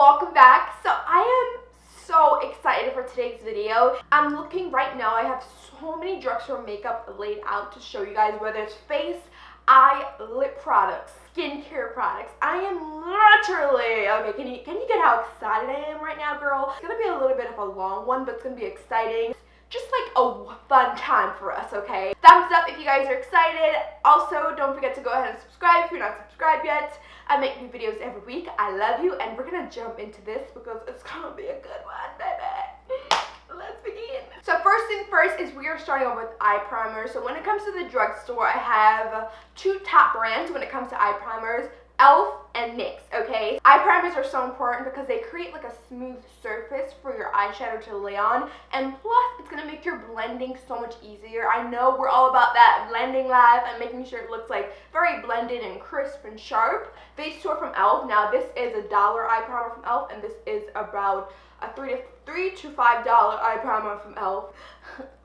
welcome back. So I am so excited for today's video. I'm looking right now, I have so many drugstore makeup laid out to show you guys, whether it's face, eye, lip products, skincare products. I am literally, okay, can you get how excited I am right now, girl? It's gonna be a little bit of a long one, but it's gonna be exciting. Just like a fun time for us, okay? Thumbs up if you guys are excited. Also, don't forget to go ahead and subscribe if you're not subscribed yet. I make new videos every week. I love you, and we're gonna jump into this because it's gonna be a good one, baby. Let's begin. So first thing first is we are starting off with eye primer. So when it comes to the drugstore, I have two top brands when it comes to eye primers. e.l.f. and NYX, okay? Eye primers are so important because they create like a smooth surface for your eyeshadow to lay on, and plus it's gonna make your blending so much easier. I know we're all about that blending life and making sure it looks like very blended and crisp and sharp. These two are from e.l.f. Now this is $1 eye primer from e.l.f. and this is about a $3 to $5 eye primer from e.l.f.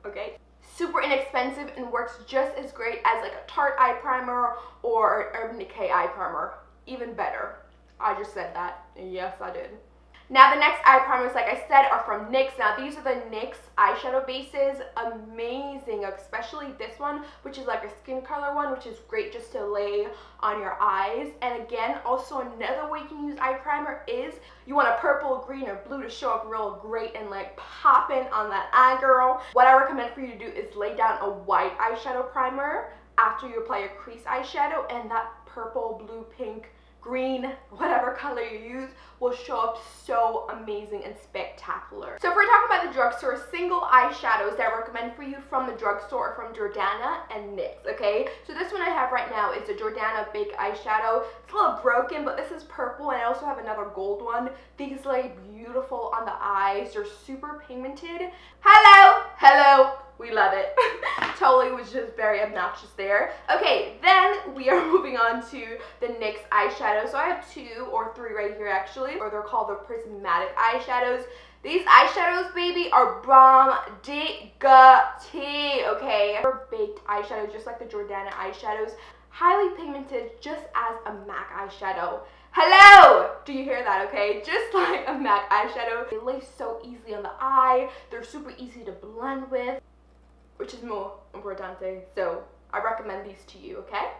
okay? Super inexpensive and works just as great as like a Tarte eye primer or an Urban Decay eye primer. Even better. I just said that. Yes, I did. Now the next eye primers, like I said, are from NYX. Now these are the NYX eyeshadow bases. Amazing, especially this one, which is like a skin color one, which is great just to lay on your eyes. And again, also another way you can use eye primer is you want a purple, green, or blue to show up real great and like popping on that eye, girl. What I recommend for you to do is lay down a white eyeshadow primer after you apply your crease eyeshadow, and that purple, blue, pink, green, whatever color you use will show up so amazing and spectacular. So if we're talking about the drugstore, single eyeshadows that I recommend for you from the drugstore are from Jordana and NYX, okay? So this one I have right now is the Jordana Big Eyeshadow. It's a little broken, but this is purple, and I also have another gold one. These lay beautiful on the eyes. They're super pigmented. Hello, we love it. Totally was just very obnoxious there. Okay, then we are moving on to the NYX eyeshadow. So I have 2 or 3 right here actually, or they're called the prismatic eyeshadows. These eyeshadows, baby, are bomb diggity, okay? They're baked eyeshadows just like the Jordana eyeshadows. Highly pigmented, just as a MAC eyeshadow. Hello! Do you hear that, okay? Just like a MAC eyeshadow. They lay so easily on the eye. They're super easy to blend with, which is more importante. So I recommend these to you, okay?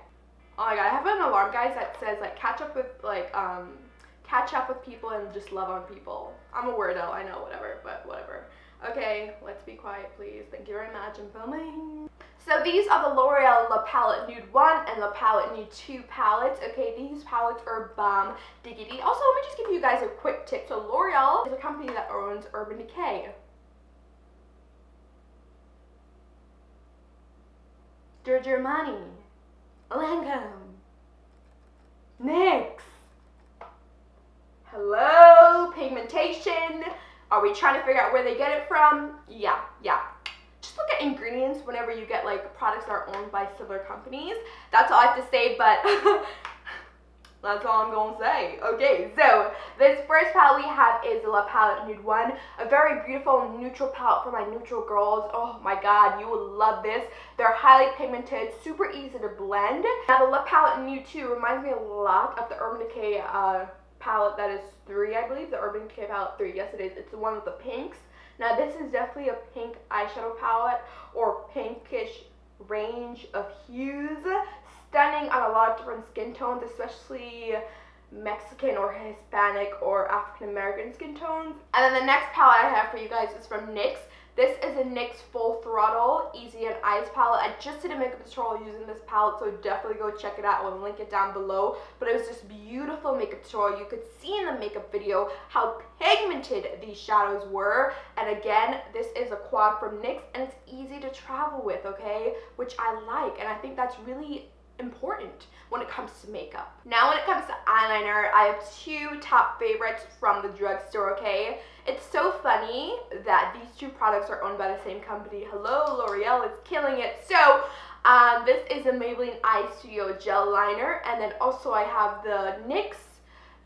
Oh my god, I have an alarm, guys, that says like catch up with people and just love on people. I'm a weirdo, I know, whatever, but whatever. Okay, let's be quiet, please. Thank you very much. I'm filming. So these are the L'Oreal La Palette Nude 1 and La Palette Nude 2 palettes. Okay, these palettes are bomb diggity. Also, let me just give you guys a quick tip. So L'Oreal is a company that owns Urban Decay, Germany, Lancome, NYX. Hello, pigmentation. Are we trying to figure out where they get it from? Yeah. Just look at ingredients whenever you get like products that are owned by similar companies. That's all I have to say, but that's all I'm gonna say. Okay, so this first palette we have is the La Palette Nude 1. A very beautiful neutral palette for my neutral girls. Oh my god, you will love this. They're highly pigmented, super easy to blend. Now the La Palette Nude 2 reminds me a lot of the Urban Decay palette that is 3, I believe. The Urban Decay palette 3, yes it is. It's the one with the pinks. Now this is definitely a pink eyeshadow palette or pinkish range of hues. Stunning on a lot of different skin tones, especially Mexican or Hispanic or African American skin tones. And then the next palette I have for you guys is from NYX. This is a NYX Full Throttle Easy on Eyes palette. I just did a makeup tutorial using this palette, so definitely go check it out. I'll link it down below. But it was just beautiful makeup tutorial. You could see in the makeup video how pigmented these shadows were. And again, this is a quad from NYX, and it's easy to travel with, okay? Which I like, and I think that's really important when it comes to makeup. Now when it comes to eyeliner, I have 2 top favorites from the drugstore, okay? It's so funny that these 2 products are owned by the same company. Hello, L'Oreal is killing it. So this is a Maybelline Eye Studio Gel Liner, and then also I have the NYX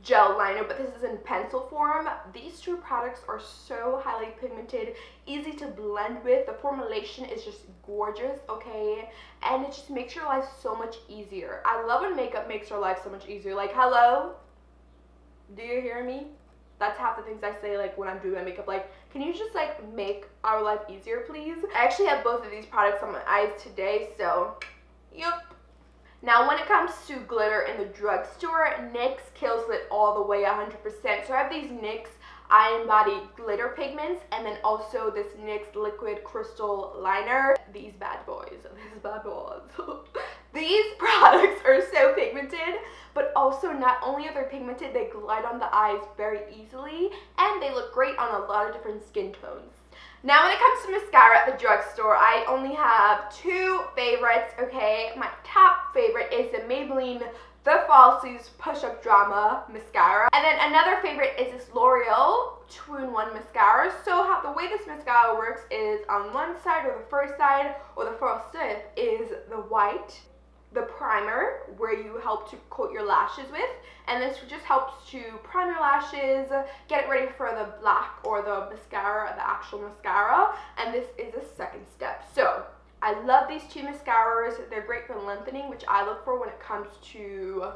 gel liner, but this is in pencil form. These 2 products are so highly pigmented, easy to blend with. The formulation is just gorgeous, okay? And it just makes your life so much easier. I love when makeup makes your life so much easier. Like, hello? Do you hear me? That's half the things I say like when I'm doing my makeup, like, can you just like make our life easier, please? I actually have both of these products on my eyes today, so yep. Now when it comes to glitter in the drugstore, NYX kills it all the way 100%. So I have these NYX Eye and Body glitter pigments, and then also this NYX liquid crystal liner. These bad boys. These products are so pigmented, but also not only are they pigmented, they glide on the eyes very easily, and they look great on a lot of different skin tones. Now when it comes to mascara at the drugstore, I only have two favorites, okay? My top favorite is the Maybelline The Falsies Push-Up Drama Mascara. And then another favorite is this L'Oreal 2-in-1 Mascara. So the way this mascara works is on one side, or the first side, or the first step, is the white, the primer, where you help to coat your lashes with, and this just helps to prime your lashes, get it ready for the black or the mascara, the actual mascara, and this is the second step. So I love these two mascaras. They're great for lengthening, which I look for when it comes to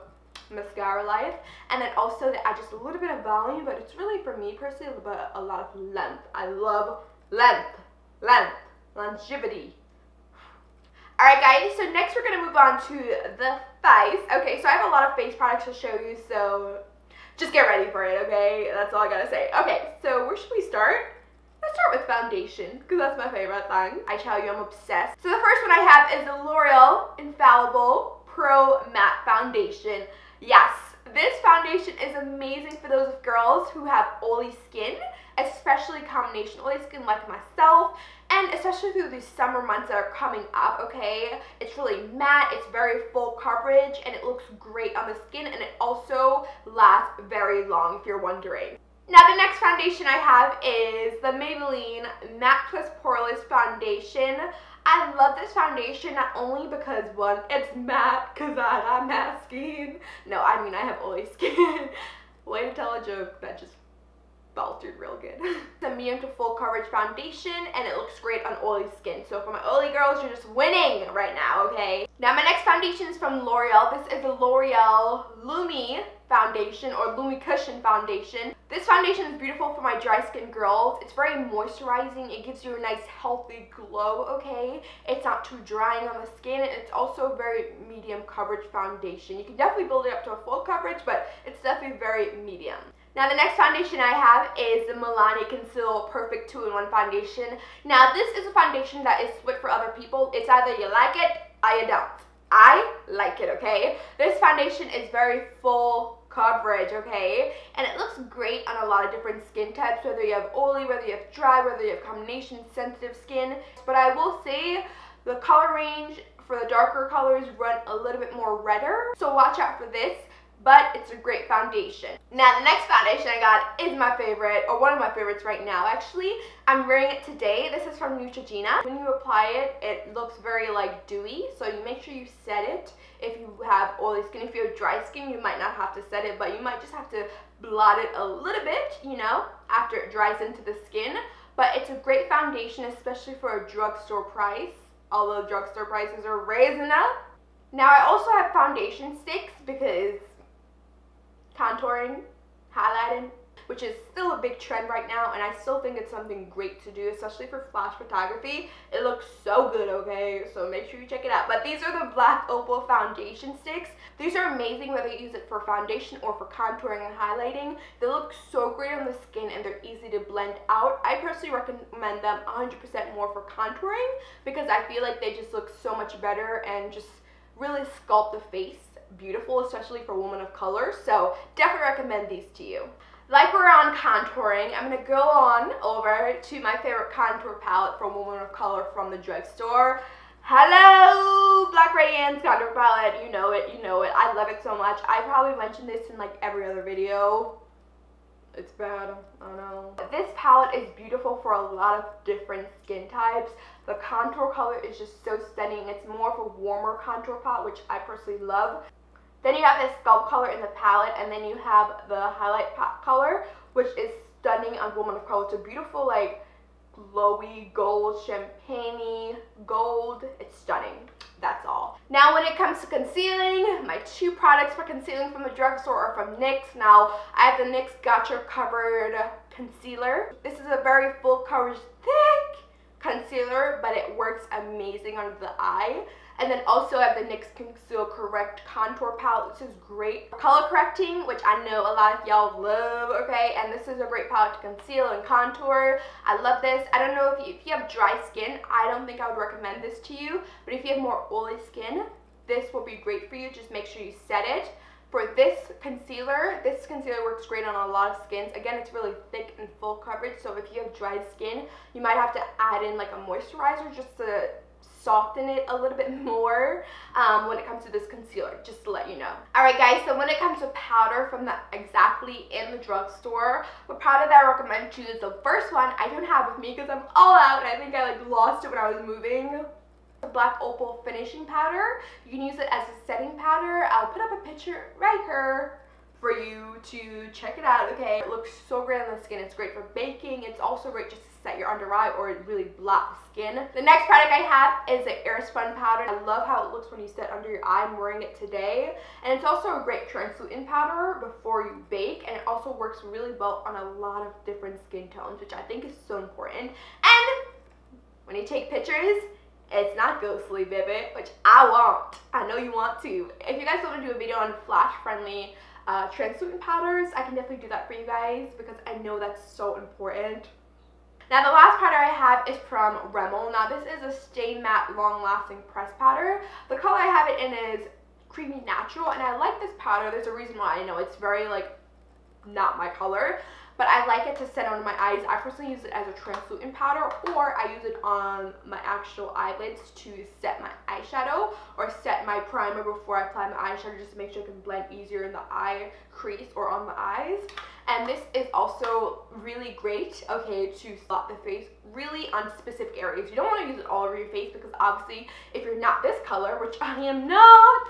mascara life, and then also they add just a little bit of volume, but it's really, for me personally, but a lot of length. I love length, longevity. Alright guys, so next we're going to move on to the face. Okay, so I have a lot of face products to show you, so just get ready for it, okay? That's all I gotta say. Okay, so where should we start? Let's start with foundation, because that's my favorite thing. I tell you, I'm obsessed. So the first one I have is the L'Oreal Infallible Pro Matte Foundation. Yes, this foundation is amazing for those girls who have oily skin, especially combination oily skin like myself, and especially through these summer months that are coming up, okay? It's really matte, it's very full coverage, and it looks great on the skin, and it also lasts very long, if you're wondering. Now the next foundation I have is the Maybelline Matte Plus Poreless Foundation. I love this foundation not only because, one, it's matte, because I have matte skin. No, I mean I have oily skin. Way to tell a joke that just faltered real good. It's a medium to full coverage foundation, and it looks great on oily skin. So for my oily girls, you're just winning right now, okay? Now my next foundation is from L'Oreal. This is the L'Oreal Lumi Foundation, or Lumi Cushion Foundation. This foundation is beautiful for my dry skin girls. It's very moisturizing. It gives you a nice healthy glow, okay? It's not too drying on the skin, and it's also a very medium coverage foundation. You can definitely build it up to a full coverage, but it's definitely very medium. Now the next foundation I have is the Milani Conceal Perfect 2-in-1 Foundation. Now this is a foundation that is split for other people. It's either you like it or you don't. I like it, okay? This foundation is very full coverage, okay? And it looks great on a lot of different skin types, whether you have oily, whether you have dry, whether you have combination sensitive skin. But I will say the color range for the darker colors run a little bit more redder, so watch out for this. But it's a great foundation. Now the next foundation I got is my favorite, or one of my favorites right now actually. I'm wearing it today. This is from Neutrogena. When you apply it, it looks very like dewy, so you make sure you set it. If you have oily skin, if you have dry skin, you might not have to set it, but you might just have to blot it a little bit, you know, after it dries into the skin. But it's a great foundation, especially for a drugstore price, although drugstore prices are raising up. Now I also have foundation sticks because contouring, highlighting, which is still a big trend right now, and I still think it's something great to do, especially for flash photography. It looks so good, okay? So make sure you check it out. But these are the black Opal foundation sticks. These are amazing whether you use it for foundation or for contouring and highlighting. They look so great on the skin, and they're easy to blend out. I personally recommend them 100% more for contouring because I feel like they just look so much better and just really sculpt the face beautiful, especially for women of color. So definitely recommend these to you. Like we're on contouring, I'm going to go on over to my favorite contour palette for women of color from the drugstore. Hello, Black Radiance contour palette. You know it, you know it. I love it so much. I probably mentioned this in like every other video. It's bad, I know. This palette is beautiful for a lot of different skin types. The contour color is just so stunning. It's more of a warmer contour palette, which I personally love. Then you have this sculpt color in the palette, and then you have the highlight color, which is stunning on women of color. It's a beautiful, like, glowy gold, champagne-y gold. It's stunning. That's all. Now when it comes to concealing, my two products for concealing from the drugstore are from NYX. Now I have the NYX Got Your Covered Concealer. This is a very full coverage, thick concealer, but it works amazing under the eye. And then also I have the NYX Conceal Correct Contour Palette. This is great for color correcting, which I know a lot of y'all love, okay? And this is a great palette to conceal and contour. I love this. I don't know if you have dry skin, I don't think I would recommend this to you. But if you have more oily skin, this will be great for you. Just make sure you set it. For this concealer works great on a lot of skins. Again, it's really thick and full coverage, so if you have dry skin, you might have to add in like a moisturizer just to soften it a little bit more when it comes to this concealer, just to let you know. Alright guys, so when it comes to powder from the Exactly in the drugstore, the powder that I recommend to you is the first one I don't have with me because I'm all out and I think I like lost it when I was moving. The Black Opal finishing powder. You can use it as a setting powder. I'll put up a picture right here for you to check it out, okay? It looks so great on the skin. It's great for baking. It's also great just to set your under eye or really blot the skin. The next product I have is the SPUN powder. I love how it looks when you set under your eye. I'm wearing it today. And it's also a great translucent powder before you bake, and it also works really well on a lot of different skin tones, which I think is so important. And when you take pictures, it's not ghostly, baby, which I want. I know you want to. If you guys want to do a video on flash-friendly translucent powders, I can definitely do that for you guys because I know that's so important. Now the last powder I have is from RIMMEL. Now this is a Stay Matte Long Lasting Press Powder. The color I have it in is Creamy Natural, and I like this powder. There's a reason why. I know it's very like not my color, but I like it to set under my eyes. I personally use it as a translucent powder, or I use it on my actual eyelids to set my eyeshadow or set my primer before I apply my eyeshadow, just to make sure it can blend easier in the eye crease or on the eyes. And this is also really great, okay, to spot the face really on specific areas. You don't want to use it all over your face because obviously if you're not this color, which I am not,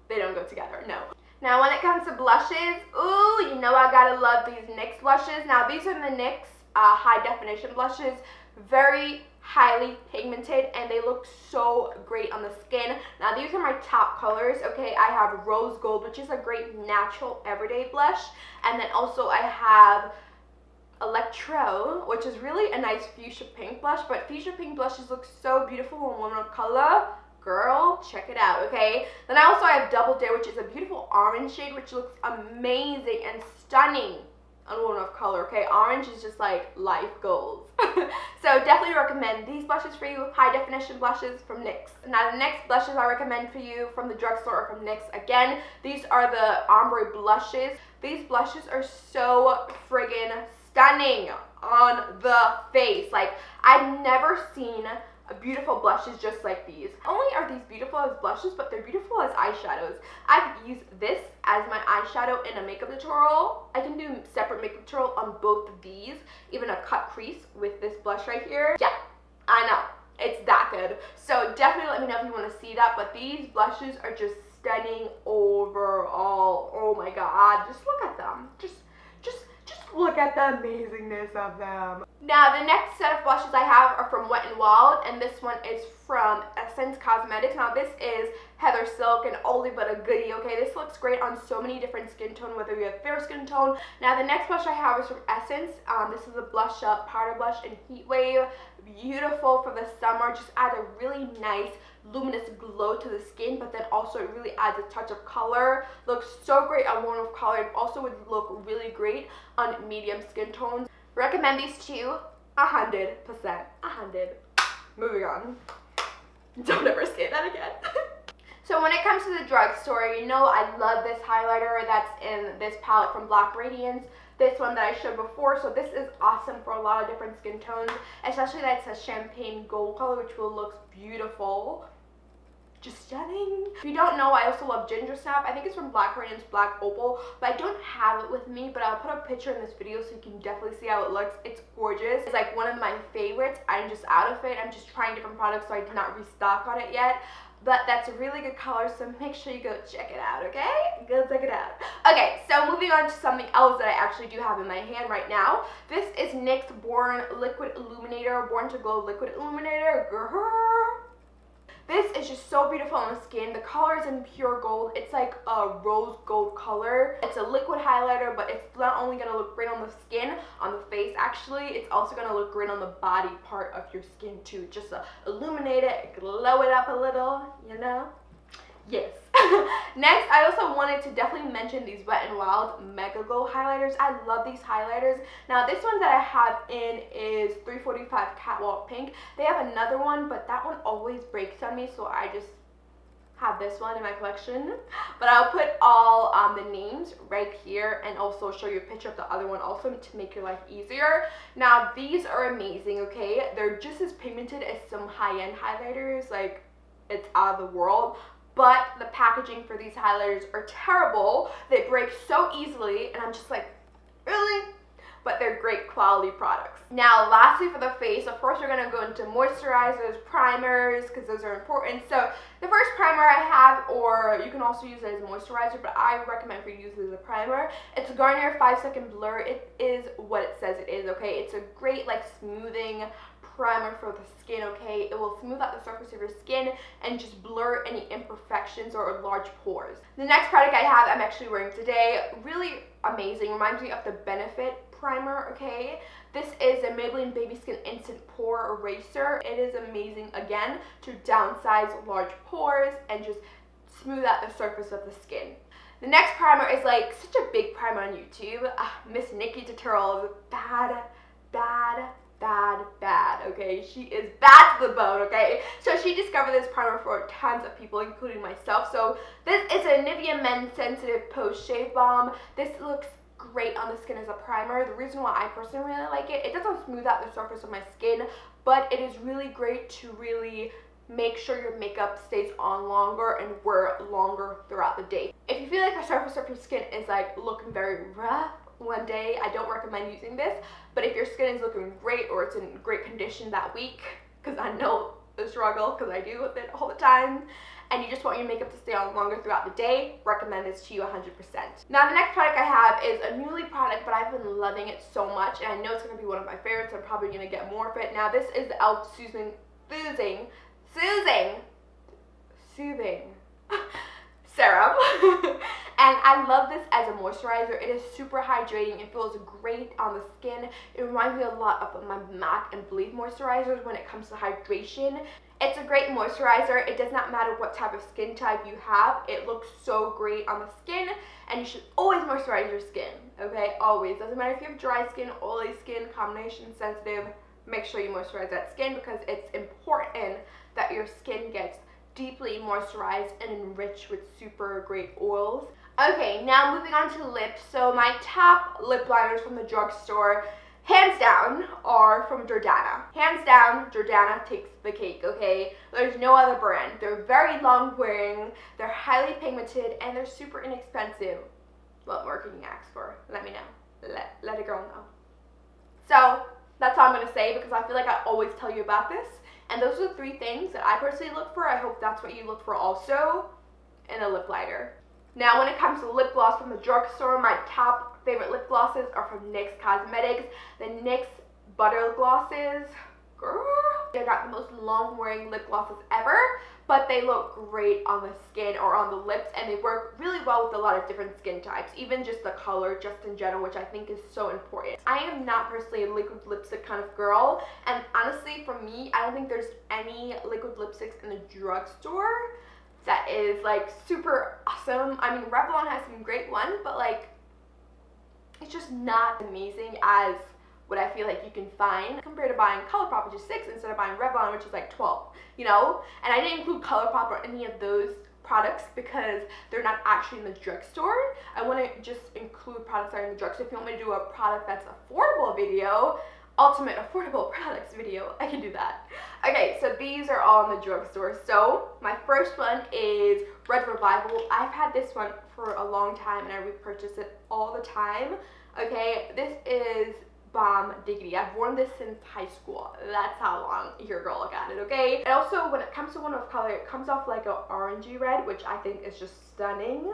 they don't go together, no. Now when it comes to blushes, ooh, you know I gotta love these NYX blushes. Now these are the NYX high definition blushes, very highly pigmented, and they look so great on the skin. Now these are my top colors, okay? I have Rose Gold, which is a great natural everyday blush, and then also I have Electro, which is really a nice fuchsia pink blush, but fuchsia pink blushes look so beautiful on women of color. Girl, check it out, okay? Then I also have Double Dare, which is a beautiful orange shade, which looks amazing and stunning on women of color, okay? Orange is just like life goals. So definitely recommend these blushes for you, high definition blushes from NYX. Now the next blushes I recommend for you from the drugstore are from NYX. Again, these are the ombre blushes. These blushes are so friggin' stunning on the face. Like, I've never seen beautiful blushes just like these. Not only are these beautiful as blushes, but they're beautiful as eyeshadows. I've used this as my eyeshadow in a makeup tutorial. I can do separate makeup tutorial on both of these, even a cut crease with this blush right here. Yeah, I know, it's that good. So definitely let me know if you want to see that, but these blushes are just stunning overall. Oh my god, just look at them. Just look at the amazingness of them. Now the next set of blushes I have are from Wet n Wild, and this one is from Essence Cosmetics. Now this is Heather Silk, and oldie but a goodie, okay? This looks great on so many different skin tones, whether you have fair skin tone. Now the next blush I have is from Essence. This is a blush up, powder blush in Heat Wave. Beautiful for the summer, just adds a really nice luminous glow to the skin, but then also it really adds a touch of color. Looks so great on women of color. It also would look really great on medium skin tones. Recommend these two 100%. 100. Moving on. Don't ever say that again. So when it comes to the drugstore, you know I love this highlighter that's in this palette from Black Radiance. This one that I showed before, so this is awesome for a lot of different skin tones, especially that it's a champagne gold color, which will look beautiful. Just stunning. If you don't know, I also love Ginger Snap. I think it's from Black Radiance Black Opal, but I don't have it with me, but I'll put a picture in this video so you can definitely see how it looks. It's gorgeous. It's like one of my favorites. I'm just out of it. I'm just trying different products, so I did not restock on it yet. But that's a really good color, so make sure you go check it out, okay? Go check it out. Okay, so moving on to something else that I actually do have in my hand right now. This is NYX's Born Liquid Illuminator, Born to Glow Liquid Illuminator. Grrr. This is just so beautiful on the skin. The color is in pure gold. It's like a rose gold color. It's a liquid highlighter, but it's not only going to look great on the skin, on the face actually, it's also going to look great on the body part of your skin too. Just to illuminate it, glow it up a little, you know? Yes. Next, I also wanted to definitely mention these Wet n Wild Mega Glow highlighters. I love these highlighters. Now, this one that I have in is 345 Catwalk Pink. They have another one, but that one always breaks on me, so I just have this one in my collection. But I'll put all the names right here and also show you a picture of the other one also to make your life easier. Now, these are amazing, okay? They're just as pigmented as some high-end highlighters. Like, it's out of the world. But the packaging for these highlighters are terrible. They break so easily, and I'm just like, really? But they're great quality products. Now, lastly for the face, of course, we're gonna go into moisturizers, primers, because those are important. So the first primer I have, or you can also use it as a moisturizer, but I recommend for you to use it as a primer. It's a Garnier 5-second blur. It is what it says it is, okay? It's a great, like, smoothing primer for the skin, okay? It will smooth out the surface of your skin and just blur any imperfections or large pores. The next product I have, I'm actually wearing today, really amazing, reminds me of the Benefit primer, okay? This is a Maybelline Baby Skin Instant Pore Eraser. It is amazing, again, to downsize large pores and just smooth out the surface of the skin. The next primer is like such a big primer on YouTube. Miss Nikki Tutorials, bad, okay? She is bad to the bone, okay? So she discovered this primer for tons of people, including myself. So this is a NIVEA Men Sensitive Post Shave Balm. This looks great on the skin as a primer. The reason why I personally really like it, it doesn't smooth out the surface of my skin, but it is really great to really make sure your makeup stays on longer and wear longer throughout the day. If you feel like the surface of your skin is like looking very rough one day, I don't recommend using this. But if your skin is looking great or it's in great condition that week, because I know the struggle, because I deal with it all the time, and you just want your makeup to stay on longer throughout the day, recommend this to you 100%. Now, the next product I have is a newly product, but I've been loving it so much, and I know it's going to be one of my favorites. I'm probably going to get more of it. Now, this is the e.l.f. Soothing Serum. And I love this as a moisturizer. It is super hydrating. It feels great on the skin. It reminds me a lot of my MAC and Believe moisturizers when it comes to hydration. It's a great moisturizer. It does not matter what type of skin type you have. It looks so great on the skin, and you should always moisturize your skin, okay? Always. Doesn't matter if you have dry skin, oily skin, combination, sensitive, make sure you moisturize that skin because it's important that your skin gets deeply moisturized and enriched with super great oils. Okay, now moving on to lips. So my top lip liners from the drugstore, hands down, are from Jordana. Hands down, Jordana takes the cake, okay? There's no other brand. They're very long wearing, they're highly pigmented, and they're super inexpensive. What more can you ask for? Let me know. Let a girl know. So that's all I'm going to say because I feel like I always tell you about this. And those are the 3 things that I personally look for. I hope that's what you look for also in a lip liner. Now, when it comes to lip gloss from the drugstore, my top favorite lip glosses are from NYX Cosmetics. The NYX Butter Glosses. Girl, they got the most long-wearing lip glosses ever, but they look great on the skin or on the lips, and they work really well with a lot of different skin types, even just the color, just in general, which I think is so important. I am not personally a liquid lipstick kind of girl, and honestly, for me, I don't think there's any liquid lipsticks in the drugstore that is like super awesome. I mean, Revlon has some great ones, but like, it's just not amazing as what I feel like you can find compared to buying ColourPop, which is 6, instead of buying Revlon, which is like 12, you know? And I didn't include ColourPop or any of those products because they're not actually in the drugstore. I want to just include products that are in the drugstore. If you want me to do a product that's affordable video, ultimate affordable products video, I can do that. Okay, so these are all in the drugstore. So my first one is Red Revival. I've had this one for a long time and I repurchase it all the time. Okay, this is Bomb Diggity. I've worn this since high school. That's how long your girl got it, okay? And also, when it comes to one of color, it comes off like an orangey red, which I think is just stunning.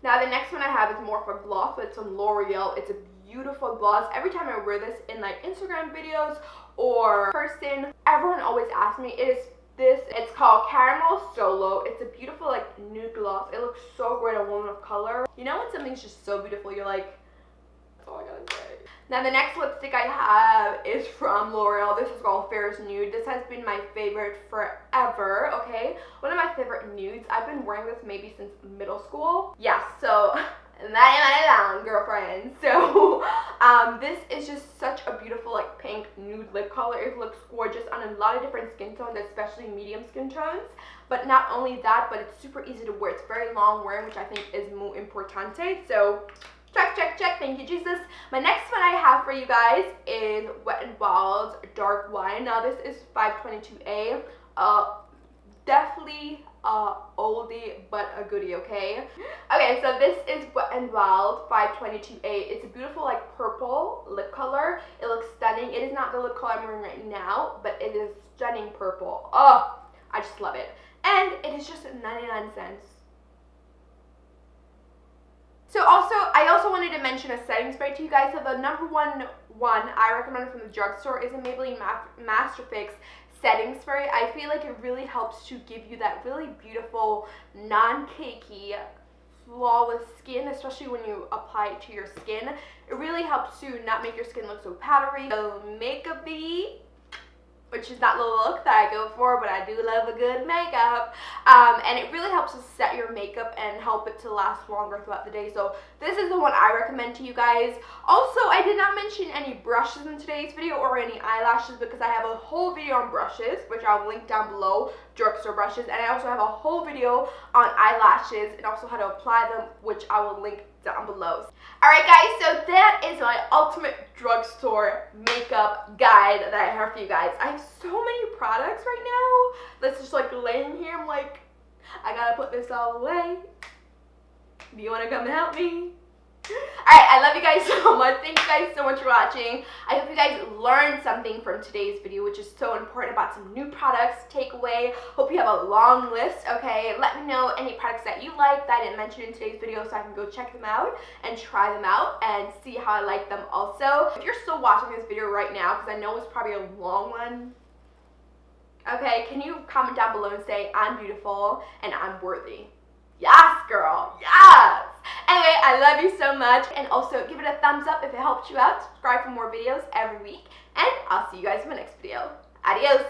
Now the next one I have is more of a gloss, but it's from L'Oreal. It's a beautiful gloss. Every time I wear this in like Instagram videos or person, everyone always asks me, it's called Caramel Solo. It's a beautiful like nude gloss. It looks so great on woman of color. You know when something's just so beautiful, you're like, that's all I gotta say. Now the next lipstick I have is from L'Oreal. This is called FAIREST Nude. This has been my favorite forever, okay? One of my favorite nudes. I've been wearing this maybe since middle school. Yeah, so that ain't girlfriend. So this is just such a beautiful like pink nude lip color. It looks gorgeous on a lot of different skin tones, especially medium skin tones. But not only that, but it's super easy to wear. It's very long wearing, which I think is muy importante. So check, check, check. Thank you, Jesus. My next one I have for you guys is Wet n Wild's Dark Wine. Now this is 522A. Definitely oldie but a goodie, okay? Okay, so this is Wet n Wild 522A. It's a beautiful like purple lip color. It looks stunning. It is not the lip color I'm wearing right now, but it is stunning purple. Oh, I just love it. And it is just 99 cents. So I also wanted to mention a setting spray to you guys. So the number one I recommend from the drugstore is a Maybelline Master Fix setting spray. I feel like it really helps to give you that really beautiful, non-cakey, flawless skin, especially when you apply it to your skin. It really helps to not make your skin look so powdery, so makeup-y, which is not the look that I go for, but I do love a good makeup. And it really helps to set your makeup and help it to last longer throughout the day. So this is the one I recommend to you guys. Also, I did not mention any brushes in today's video or any eyelashes because I have a whole video on brushes, which I'll link down below, drugstore brushes. And I also have a whole video on eyelashes and also how to apply them, which I will link down below. Alright guys, so that is my ultimate drugstore makeup guide that I have for you guys. I have so many products right now that's just like laying here. I'm like, I gotta put this all away. Do you want to come and help me? Alright, I love you guys so much. Thank you guys so much for watching. I hope you guys learned something from today's video, which is so important, about some new products, takeaway. Hope you have a long list, okay? Let me know any products that you like that I didn't mention in today's video so I can go check them out and try them out and see how I like them also. If you're still watching this video right now, because I know it's probably a long one, okay, can you comment down below and say, I'm beautiful and I'm worthy? Yes, girl, yes! Anyway, I love you so much, and also give it a thumbs up if it helped you out. Subscribe for more videos every week, and I'll see you guys in my next video. Adios!